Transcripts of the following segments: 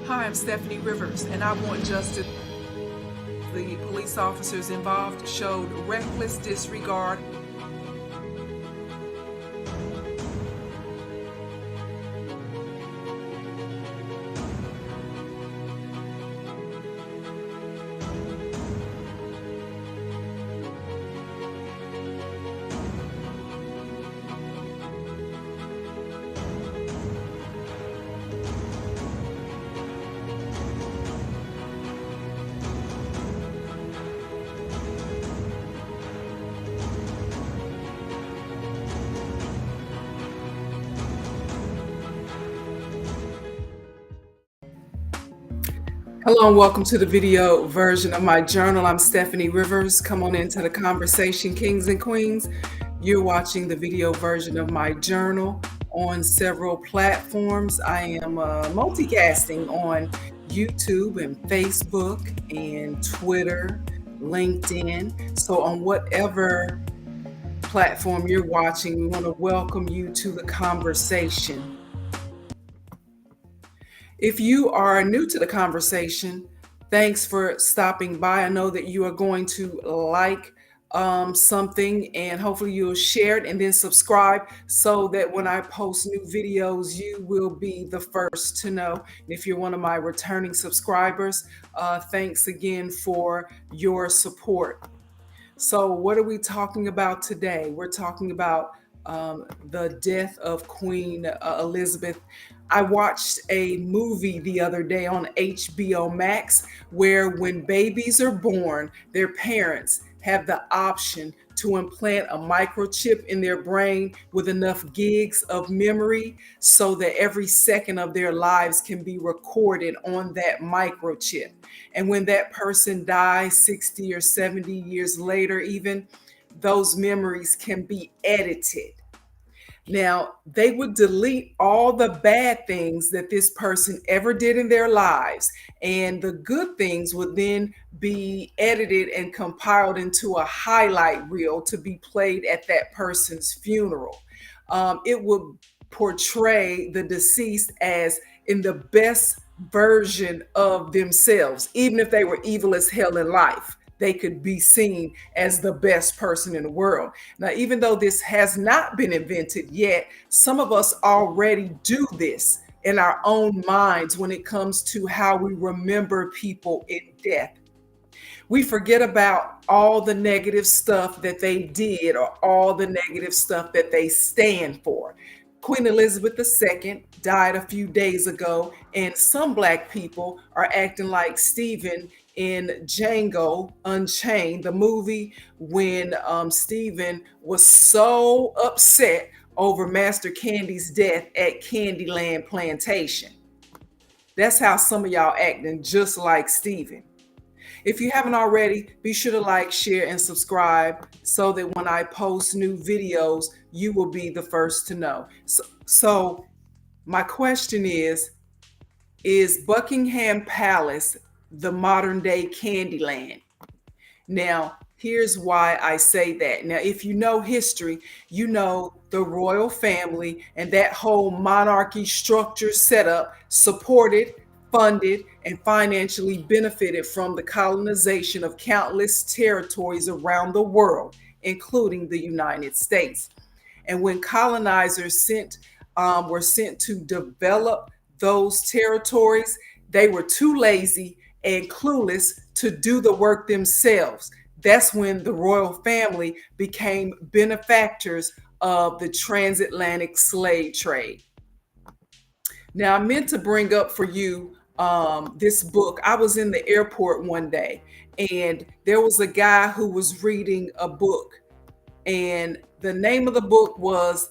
Hi, I'm Stephanie Rivers, and I want justice. The police officers involved showed reckless disregard. Hello and welcome to the video version of my journal. I'm Stephanie Rivers. Come on into the conversation, kings and queens. You're watching the video version of my journal on several platforms. I am multicasting on YouTube and Facebook and Twitter, LinkedIn. So on whatever platform you're watching, we want to welcome you to the conversation. If you are new to the conversation, thanks for stopping by. I know that you are going to like something, and hopefully you'll share it and then subscribe so that when I post new videos, you will be the first to know. And if you're one of my returning subscribers, thanks again for your support. So what are we talking about today? We're talking about the death of Queen Elizabeth. I watched a movie the other day on HBO Max where when babies are born, their parents have the option to implant a microchip in their brain with enough gigs of memory so that every second of their lives can be recorded on that microchip. And when that person dies 60 or 70 years later, even those memories can be edited. Now, they would delete all the bad things that this person ever did in their lives, and the good things would then be edited and compiled into a highlight reel to be played at that person's funeral. It would portray the deceased as in the best version of themselves, even if they were evil as hell in life. They could be seen as the best person in the world. Now, even though this has not been invented yet, some of us already do this in our own minds when it comes to how we remember people in death. We forget about all the negative stuff that they did or all the negative stuff that they stand for. Queen Elizabeth II died a few days ago, and some Black people are acting like Stephen in Django Unchained, the movie, when Stephen was so upset over Master Candy's death at Candyland Plantation. That's how some of y'all acting, just like Stephen. If you haven't already, be sure to like, share, and subscribe so that when I post new videos, you will be the first to know. So my question is Buckingham Palace the modern day Candyland? Now, here's why I say that. Now, if you know history, you know the royal family and that whole monarchy structure setup supported, funded, and financially benefited from the colonization of countless territories around the world, including the United States. And when colonizers were sent to develop those territories, they were too lazy and clueless to do the work themselves. That's when the royal family became benefactors of the transatlantic slave trade. Now, I meant to bring up for you this book. I was in the airport one day, and there was a guy who was reading a book, and the name of the book was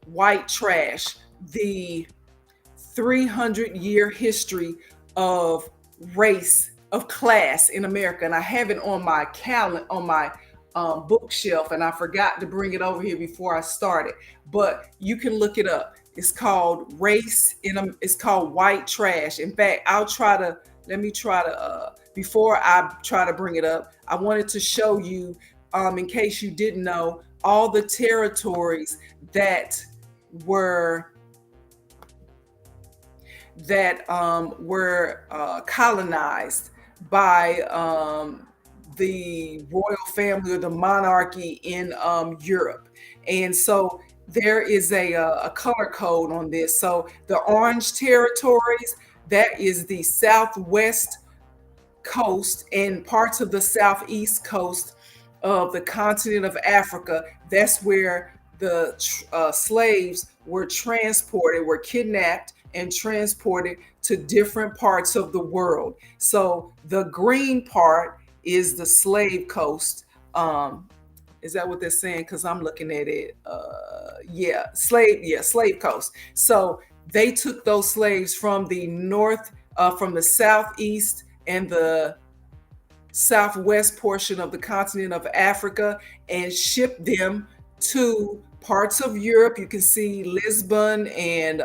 White Trash, the 300-year history of race, of class in America. And I have it on my bookshelf, and I forgot to bring it over here before I started, but you can look it up. It's called it's called White Trash. In fact, before I try to bring it up, I wanted to show you, in case you didn't know, all the territories that were that were colonized by the royal family or the monarchy in Europe. And so there is a color code on this. So the orange territories, that is the southwest coast and parts of the southeast coast of the continent of Africa. That's where the slaves were kidnapped and transported to different parts of the world. So the green part is the slave coast. Is that what they're saying? Because I'm looking at it. Slave coast. So they took those slaves from the north, from the southeast and the southwest portion of the continent of Africa and shipped them to parts of Europe. You can see Lisbon and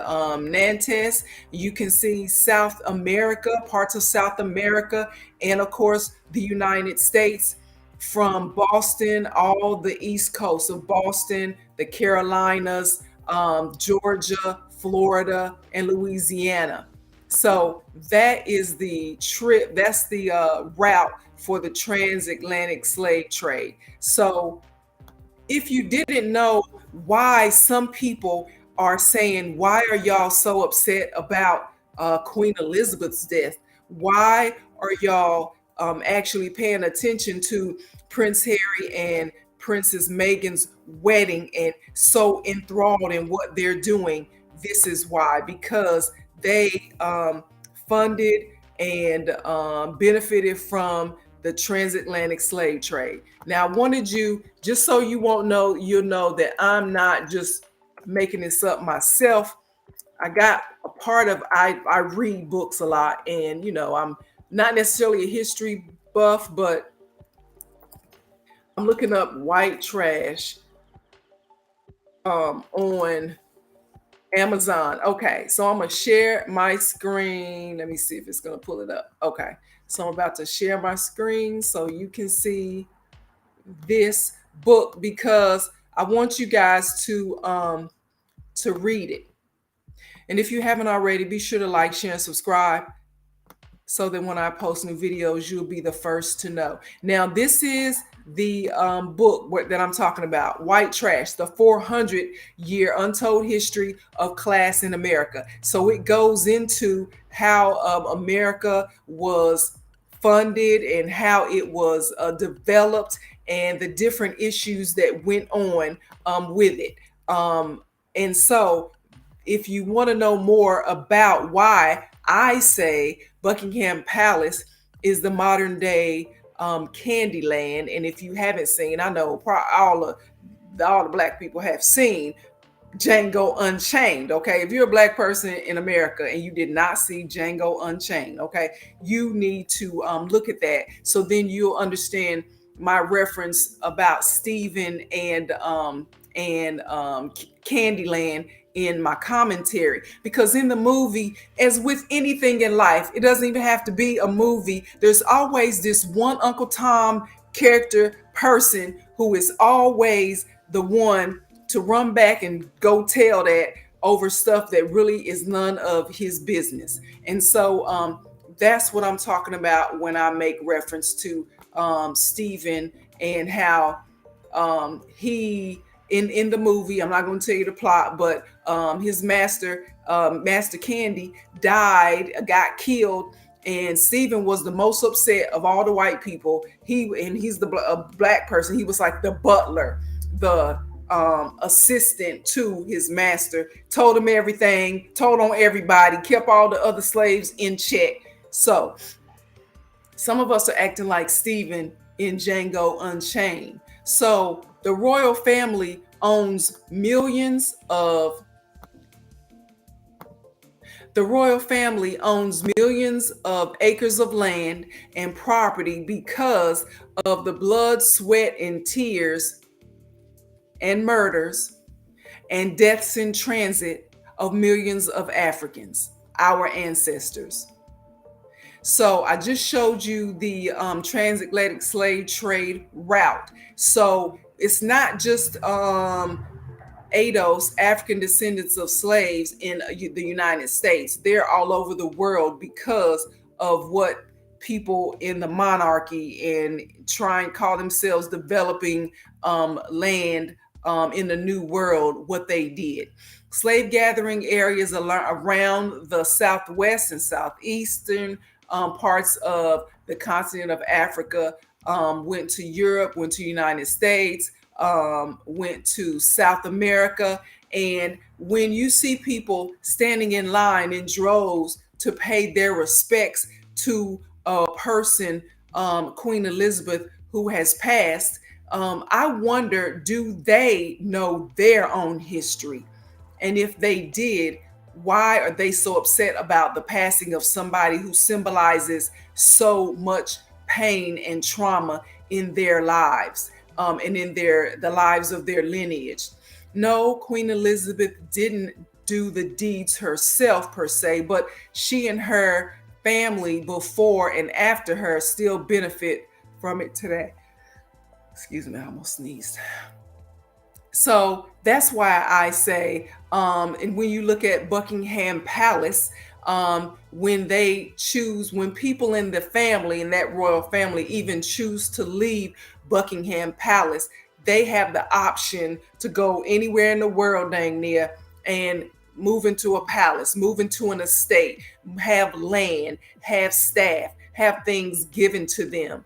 Nantes. You can see South America, parts of South America, and of course the United States, from Boston, all the east coast of Boston, the Carolinas, Georgia, Florida, and Louisiana. So that is the trip, that's the route for the transatlantic slave trade. So if you didn't know why some people are saying, why are y'all so upset about Queen Elizabeth's death? Why are y'all actually paying attention to Prince Harry and Princess Meghan's wedding and so enthralled in what they're doing? This is why, because they funded and benefited from the transatlantic slave trade. Now, I wanted you, just so you won't know, you'll know that I'm not just making this up myself. I got a part of, I read books a lot, and I'm not necessarily a history buff, but I'm looking up white trash on Amazon. Okay, so I'm gonna share my screen. Let me see if it's gonna pull it up. Okay, so I'm about to share my screen so you can see this book, because I want you guys to read it. And if you haven't already, be sure to like, share, and subscribe so that when I post new videos, you'll be the first to know. Now, this is the book that I'm talking about, White Trash, the 400-year untold history of class in America. So it goes into how America was funded and how it was developed and the different issues that went on with it. And so if you want to know more about why I say Buckingham Palace is the modern day Candyland, and if you haven't seen, I know all the black people have seen Django Unchained. Okay, if you're a black person in America and you did not see Django Unchained, okay, you need to look at that, so then you'll understand my reference about Stephen and Candyland in my commentary. Because in the movie, as with anything in life, it doesn't even have to be a movie, there's always this one Uncle Tom character person who is always the one to run back and go tell that over stuff that really is none of his business. And so that's what I'm talking about when I make reference to Stephen and how he in the movie, I'm not going to tell you the plot, but his master, Master Candy, got killed, and Stephen was the most upset of all the white people. He's the black person. He was like the butler, the assistant to his master, told him everything, told on everybody, kept all the other slaves in check. So some of us are acting like Stephen in Django Unchained. So the royal family owns millions of acres of land and property because of the blood, sweat, and tears and murders and deaths in transit of millions of Africans, our ancestors. So I just showed you the transatlantic slave trade route. So it's not just ADOS, African descendants of slaves in the United States. They're all over the world because of what people in the monarchy and try and call themselves developing land in the New World, what they did. Slave gathering areas around the southwest and southeastern parts of the continent of Africa went to Europe, went to the United States, went to South America. And when you see people standing in line in droves to pay their respects to a person, Queen Elizabeth, who has passed, I wonder, do they know their own history? And if they did, why are they so upset about the passing of somebody who symbolizes so much pain and trauma in their lives, and in the lives of their lineage? No, Queen Elizabeth didn't do the deeds herself per se, but she and her family before and after her still benefit from it today. Excuse me, I almost sneezed. So that's why I say, and when you look at Buckingham Palace, when people in the family, in that royal family, even choose to leave Buckingham Palace, they have the option to go anywhere in the world, dang near, and move into a palace, move into an estate, have land, have staff, have things given to them.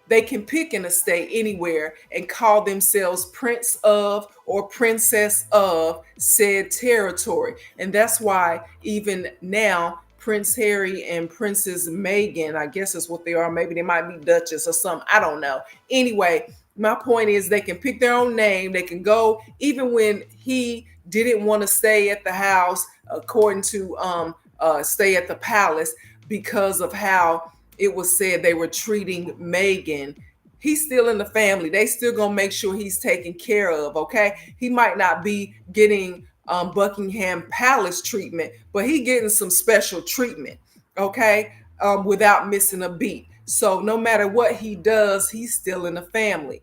They can pick an estate anywhere and call themselves prince of or princess of said territory. And that's why even now, Prince Harry and Princess Meghan, I guess is what they are. Maybe they might be Duchess or something. I don't know. Anyway, my point is they can pick their own name. They can go, even when he didn't want to stay at the house, according to stay at the palace, because of how it was said they were treating Meghan. He's still in the family. They still gonna make sure he's taken care of, okay? He might not be getting Buckingham Palace treatment, but he getting some special treatment, okay? Without missing a beat. So no matter what he does, he's still in the family.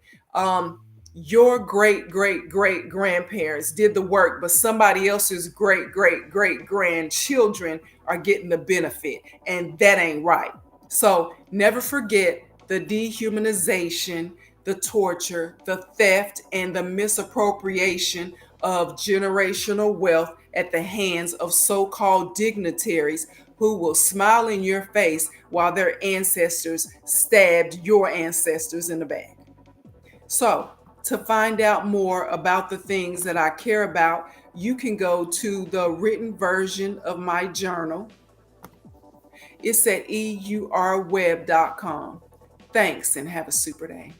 Your great grandparents did the work, but somebody else's great grandchildren are getting the benefit, and that ain't right. So never forget the dehumanization, the torture, the theft, and the misappropriation of generational wealth at the hands of so-called dignitaries who will smile in your face while their ancestors stabbed your ancestors in the back. So, to find out more about the things that I care about, you can go to the written version of my journal. It's at eurweb.com. Thanks and have a super day.